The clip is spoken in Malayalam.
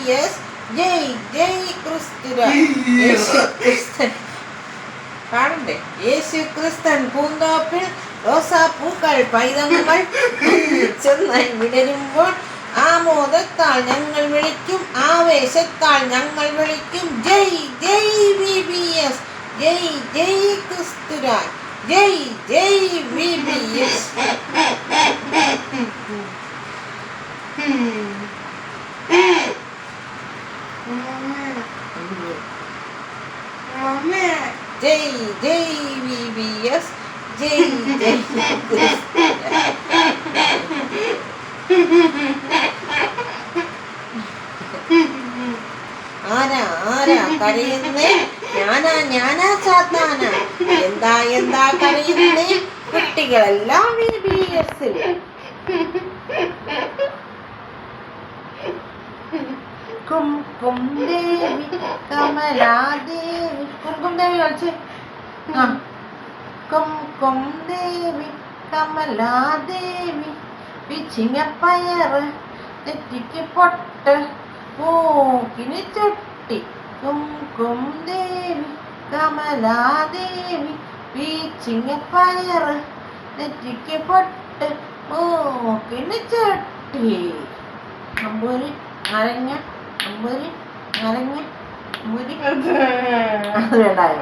VBS. ജയ് ജയ് ക്രിസ്ത്യൻ കാണണ്ടേ? യേശു ക്രിസ്തൻ പൂന്തോപ്പിൽ റോസാപ്പൂക്കൾ പൈതങ്ങൾ ചെന്നായി വിടരുമ്പോൾ ആമോദത്താൽ ഞങ്ങൾ വിളിക്കും, ആവേശത്താൽ ഞങ്ങൾ വിളിക്കും. ജയ് ജയ് VBS. ജയ് ജയ് ക്രിസ്തുരാജ്. ജയ് ജയ് VBS. ജയ് ജയ് VBS. ജയ് ജയ് ആരാ കരയുന്നേ? ഞാനാ സാത്താന. എന്താ കരയുന്നേ? കുട്ടികളെല്ലാം VBSൽ. കുംകും ദേവി കമലാദേവി. കുംകും ദേവി കളിച്ച്. കുംകും ദേവി കമലാദേവി പിച്ചിങ്ങപ്പയറ് നെറ്റിക്ക് പൊട്ട് മൂക്കിന് ചുട്ടി. കുംകും ദേവി കമലാദേവി പിച്ചിങ്ങപ്പയറ് നെറ്റിക്ക് പൊട്ട് മൂക്കിന് ചുട്ടി. അമ്പൂരി അരങ്ങ അമ്പൂരി അരങ്ങ അമ്പൂരി അത് വേണ്ടായോ?